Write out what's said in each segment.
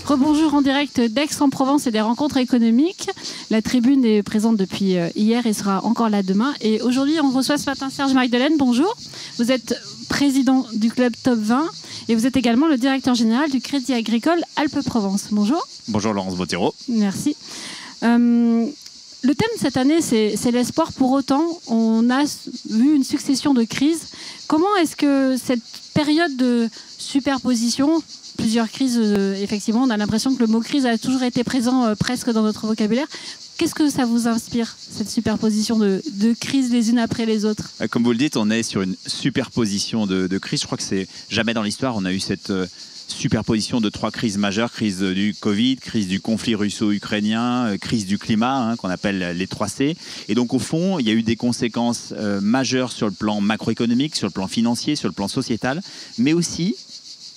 Rebonjour en direct d'Aix-en-Provence et des rencontres économiques. La tribune est présente depuis hier et sera encore là demain. Et aujourd'hui, on reçoit ce matin Serge Magdelaine. Bonjour. Vous êtes président du club Top 20 et vous êtes également le directeur général du Crédit Agricole Alpes-Provence. Bonjour. Bonjour Laurence Bottero. Merci. Le thème de cette année, c'est l'espoir. Pour autant, on a vu une succession de crises. Comment est-ce que cette période de superposition, plusieurs crises, effectivement, on a l'impression que le mot crise a toujours été présent presque dans notre vocabulaire. Qu'est-ce que ça vous inspire, cette superposition de crises les unes après les autres? Comme vous le dites, on est sur une superposition de crises. Je crois que c'est jamais dans l'histoire on a eu cette superposition de trois crises majeures, crise du Covid, crise du conflit russo-ukrainien, crise du climat, qu'on appelle les 3C. Et donc au fond, il y a eu des conséquences majeures sur le plan macroéconomique, sur le plan financier, sur le plan sociétal, mais aussi,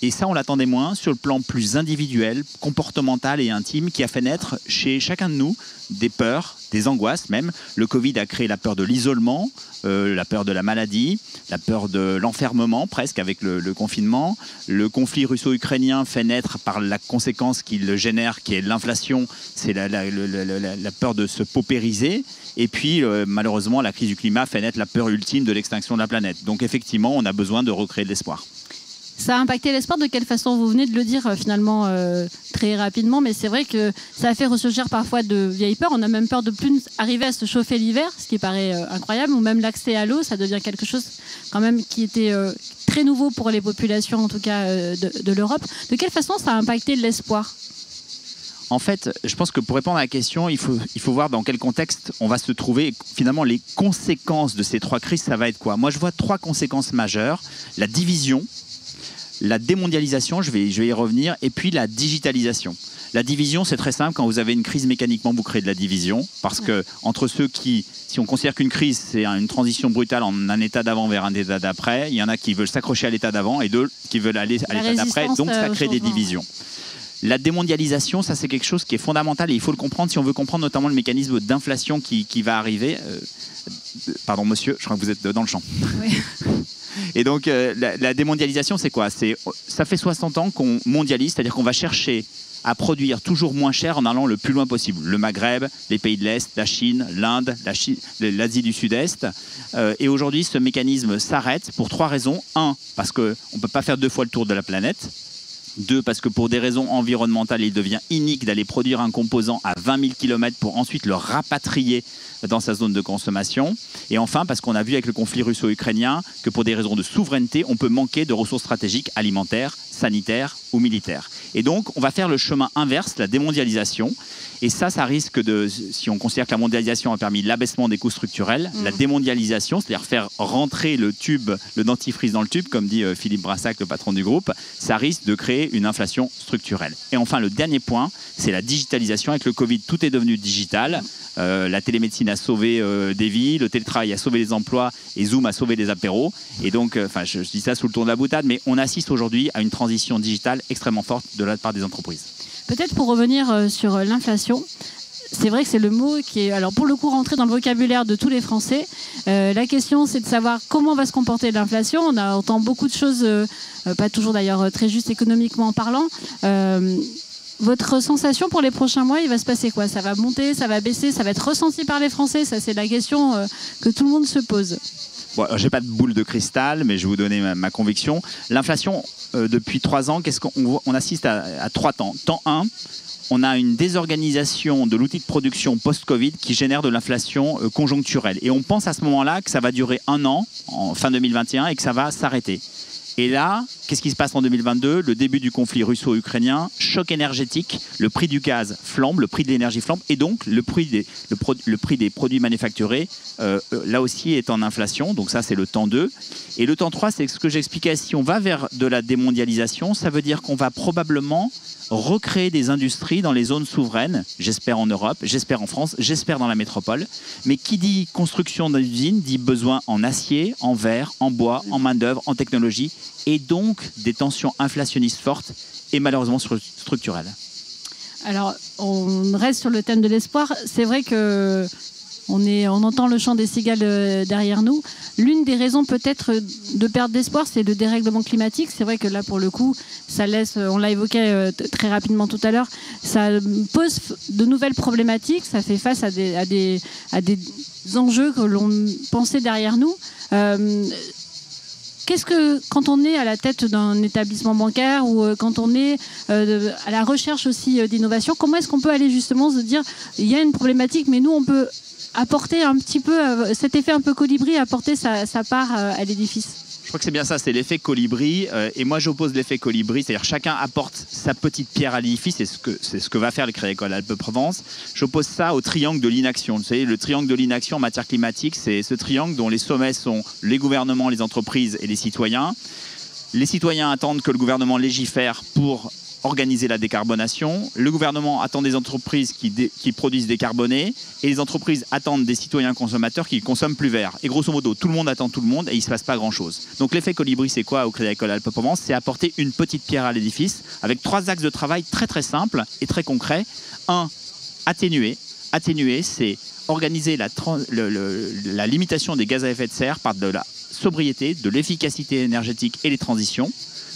et ça on l'attendait moins, sur le plan plus individuel, comportemental et intime, qui a fait naître chez chacun de nous des peurs, des angoisses même. Le Covid a créé la peur de l'isolement, la peur de la maladie, la peur de l'enfermement presque avec le confinement. Le conflit russo-ukrainien fait naître par la conséquence qu'il génère, qui est l'inflation, c'est la peur de se paupériser. Et puis malheureusement la crise du climat fait naître la peur ultime de l'extinction de la planète. Donc effectivement on a besoin de recréer de l'espoir. Ça a impacté l'espoir de quelle façon? Vous venez de le dire finalement très rapidement, mais c'est vrai que ça a fait ressurgir parfois de vieilles peurs. On a même peur de plus arriver à se chauffer l'hiver, ce qui paraît incroyable, ou même l'accès à l'eau, ça devient quelque chose quand même qui était très nouveau pour les populations, en tout cas de l'Europe. De quelle façon ça a impacté l'espoir? En fait, je pense que pour répondre à la question, il faut voir dans quel contexte on va se trouver. Et finalement, les conséquences de ces trois crises, ça va être quoi? Moi, je vois trois conséquences majeures. La division, la démondialisation, je vais y revenir, et puis la digitalisation. La division, c'est très simple. Quand vous avez une crise, mécaniquement, vous créez de la division. Parce que entre ceux qui, si on considère qu'une crise, c'est une transition brutale en un état d'avant vers un état d'après, il y en a qui veulent s'accrocher à l'état d'avant et d'autres qui veulent aller à l'état d'après. Donc, ça crée des divisions. La démondialisation, ça c'est quelque chose qui est fondamental et il faut le comprendre si on veut comprendre notamment le mécanisme d'inflation qui va arriver. Pardon monsieur, je crois que vous êtes dans le champ. Oui. Et donc la démondialisation c'est quoi? Ça fait 60 ans qu'on mondialise, c'est-à-dire qu'on va chercher à produire toujours moins cher en allant le plus loin possible. Le Maghreb, les pays de l'Est, la Chine, l'Inde, l'Asie du Sud-Est. Et aujourd'hui ce mécanisme s'arrête pour trois raisons. Un, parce qu'on ne peut pas faire deux fois le tour de la planète. Deux, parce que pour des raisons environnementales, il devient inique d'aller produire un composant à 20 000 km pour ensuite le rapatrier dans sa zone de consommation. Et enfin, parce qu'on a vu avec le conflit russo-ukrainien que pour des raisons de souveraineté, on peut manquer de ressources stratégiques alimentaires, sanitaires ou militaires. Et donc, on va faire le chemin inverse, la démondialisation. Et ça risque de, si on considère que la mondialisation a permis l'abaissement des coûts structurels, la démondialisation, c'est-à-dire faire rentrer le tube, le dentifrice dans le tube, comme dit Philippe Brassac, le patron du groupe, ça risque de créer une inflation structurelle. Et enfin, le dernier point, c'est la digitalisation. Avec le Covid, tout est devenu digital. La télémédecine a sauvé des vies, le télétravail a sauvé des emplois et Zoom a sauvé des apéros. Et donc, je dis ça sous le ton de la boutade, mais on assiste aujourd'hui à une transition digitale extrêmement forte de la part des entreprises. Peut-être pour revenir sur l'inflation, c'est vrai que c'est le mot qui est, alors pour le coup, rentré dans le vocabulaire de tous les Français. La question, c'est de savoir comment va se comporter l'inflation. On entend beaucoup de choses, pas toujours d'ailleurs très justes économiquement parlant. Votre sensation pour les prochains mois, il va se passer quoi? Ça va monter, ça va baisser, ça va être ressenti par les Français? Ça, c'est la question que tout le monde se pose. Bon, je n'ai pas de boule de cristal, mais je vais vous donner ma conviction. L'inflation, depuis 3 ans, qu'est-ce qu'on assiste à 3 temps. Temps 1, on a une désorganisation de l'outil de production post-Covid qui génère de l'inflation conjoncturelle. Et on pense à ce moment-là que ça va durer 1 an, en fin 2021, et que ça va s'arrêter. Et là, qu'est-ce qui se passe en 2022? Le début du conflit russo-ukrainien, choc énergétique, le prix du gaz flambe, le prix de l'énergie flambe, et donc le prix des produits manufacturés, là aussi, est en inflation. Donc ça, c'est le temps 2. Et le temps 3, c'est ce que j'expliquais. Si on va vers de la démondialisation, ça veut dire qu'on va probablement recréer des industries dans les zones souveraines, j'espère en Europe, j'espère en France, j'espère dans la métropole. Mais qui dit construction d'usines dit besoin en acier, en verre, en bois, en main-d'œuvre, en technologie, et donc des tensions inflationnistes fortes et malheureusement structurelles. Alors, on reste sur le thème de l'espoir. C'est vrai que On entend le chant des cigales derrière nous. L'une des raisons peut-être de perte d'espoir, c'est le dérèglement climatique. C'est vrai que là, pour le coup, ça laisse, on l'a évoqué très rapidement tout à l'heure, ça pose de nouvelles problématiques, ça fait face à des enjeux que l'on pensait derrière nous. Qu'est-ce que, quand on est à la tête d'un établissement bancaire ou quand on est à la recherche aussi d'innovation, comment est-ce qu'on peut aller justement se dire, il y a une problématique, mais nous, on peut apporter un petit peu, cet effet un peu colibri, apporter sa part à l'édifice? Je crois que c'est bien ça, c'est l'effet colibri. Et moi, j'oppose l'effet colibri, c'est-à-dire chacun apporte sa petite pierre à l'édifice, c'est ce que va faire le Crédit Agricole Alpes-Provence. J'oppose ça au triangle de l'inaction. Vous savez, le triangle de l'inaction en matière climatique, c'est ce triangle dont les sommets sont les gouvernements, les entreprises et les citoyens. Les citoyens attendent que le gouvernement légifère pour organiser la décarbonation. Le gouvernement attend des entreprises qui produisent décarbonés et les entreprises attendent des citoyens consommateurs qui consomment plus vert. Et grosso modo, tout le monde attend tout le monde et il ne se passe pas grand-chose. Donc l'effet colibri, c'est quoi au Crédit Agricole Alpes-Provence? C'est apporter une petite pierre à l'édifice avec 3 axes de travail très très simples et très concrets. 1. Atténuer. Atténuer, c'est organiser la limitation des gaz à effet de serre par de la sobriété, de l'efficacité énergétique et les transitions.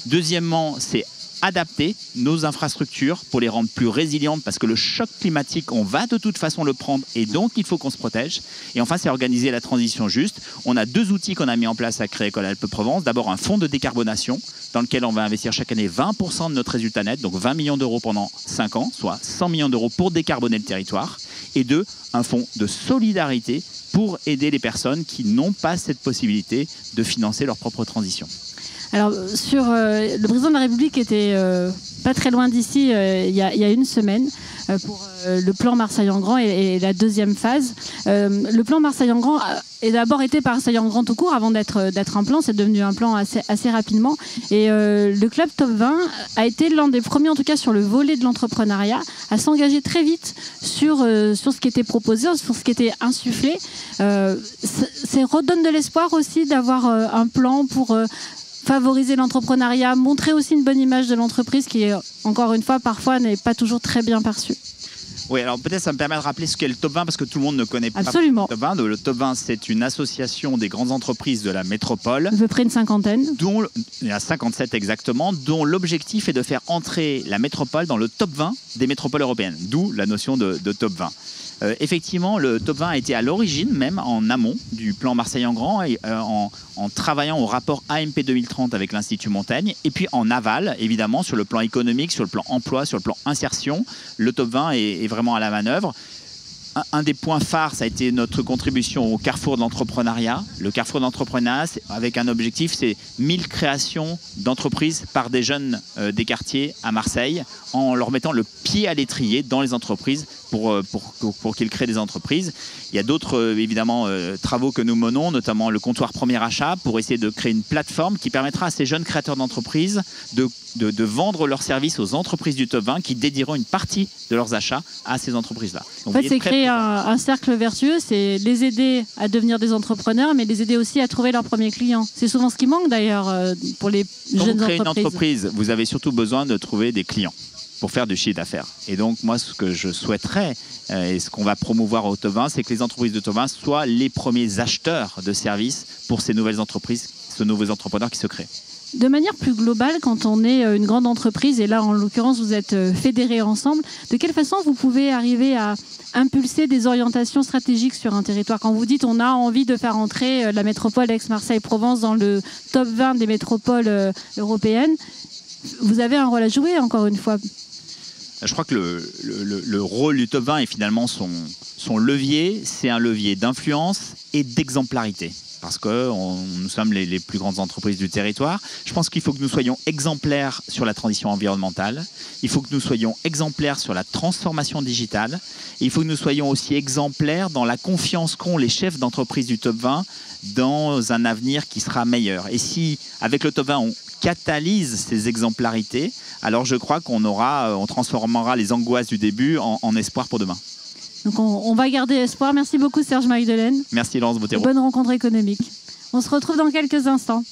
Deuxièmement, c'est adapter nos infrastructures pour les rendre plus résilientes parce que le choc climatique, on va de toute façon le prendre et donc il faut qu'on se protège. Et enfin, c'est organiser la transition juste. On a 2 outils qu'on a mis en place à Crédit Agricole Alpes-Provence. D'abord, un fonds de décarbonation dans lequel on va investir chaque année 20% de notre résultat net, donc 20 millions d'euros pendant 5 ans, soit 100 millions d'euros pour décarboner le territoire. Et 2, un fonds de solidarité pour aider les personnes qui n'ont pas cette possibilité de financer leur propre transition. Alors, le président de la République était pas très loin d'ici il y a une semaine pour le plan Marseille-en-Grand et la deuxième phase. Le plan Marseille-en-Grand est d'abord été Marseille-en-Grand tout court avant d'être un plan. C'est devenu un plan assez rapidement. Et le club Top 20 a été l'un des premiers, en tout cas sur le volet de l'entrepreneuriat, à s'engager très vite sur ce qui était proposé, sur ce qui était insufflé. Ça redonne de l'espoir aussi d'avoir un plan pour favoriser l'entrepreneuriat, montrer aussi une bonne image de l'entreprise qui, encore une fois, parfois n'est pas toujours très bien perçue. Oui, alors peut-être ça me permet de rappeler ce qu'est le Top 20 parce que tout le monde ne connaît pas Absolument. le Top 20. Le Top 20, c'est une association des grandes entreprises de la métropole. À peu près une cinquantaine. Il y a 57 exactement, dont l'objectif est de faire entrer la métropole dans le Top 20 des métropoles européennes, d'où la notion de Top 20. Effectivement, le Top 20 a été à l'origine, même en amont du plan Marseille-en-Grand, en travaillant au rapport AMP 2030 avec l'Institut Montaigne, et puis en aval, évidemment, sur le plan économique, sur le plan emploi, sur le plan insertion. Le Top 20 est vraiment à la manœuvre. Un des points phares, ça a été notre contribution au carrefour de l'entrepreneuriat. Le carrefour de l'entrepreneuriat, avec un objectif, c'est 1000 créations d'entreprises par des jeunes des quartiers à Marseille, en leur mettant le pied à l'étrier dans les entreprises pour qu'ils créent des entreprises. Il y a d'autres, évidemment, travaux que nous menons, notamment le comptoir Premier Achat, pour essayer de créer une plateforme qui permettra à ces jeunes créateurs d'entreprises de vendre leurs services aux entreprises du Top 20 qui dédieront une partie de leurs achats à ces entreprises-là. En fait, c'est créer un cercle vertueux, c'est les aider à devenir des entrepreneurs, mais les aider aussi à trouver leurs premiers clients. C'est souvent ce qui manque d'ailleurs pour les jeunes entreprises. Quand vous créez une entreprise, vous avez surtout besoin de trouver des clients pour faire du chiffre d'affaires. Et donc, moi, ce que je souhaiterais et ce qu'on va promouvoir au Top 20, c'est que les entreprises de Top 20 soient les premiers acheteurs de services pour ces nouvelles entreprises, ces nouveaux entrepreneurs qui se créent. De manière plus globale, quand on est une grande entreprise, et là, en l'occurrence, vous êtes fédérés ensemble, de quelle façon vous pouvez arriver à impulser des orientations stratégiques sur un territoire? Quand vous dites on a envie de faire entrer la métropole Aix-Marseille-Provence dans le Top 20 des métropoles européennes, vous avez un rôle à jouer, encore une fois. Je crois que le rôle du Top 20 est finalement son levier, c'est un levier d'influence et d'exemplarité. Parce que nous sommes les plus grandes entreprises du territoire. Je pense qu'il faut que nous soyons exemplaires sur la transition environnementale. Il faut que nous soyons exemplaires sur la transformation digitale. Et il faut que nous soyons aussi exemplaires dans la confiance qu'ont les chefs d'entreprise du Top 20 dans un avenir qui sera meilleur. Et si, avec le Top 20, on catalyse ces exemplarités, alors je crois on transformera les angoisses du début en espoir pour demain. Donc on va garder espoir. Merci beaucoup Serge Magdelaine. Merci Laurence Bottero. Bonne rencontre économique. On se retrouve dans quelques instants.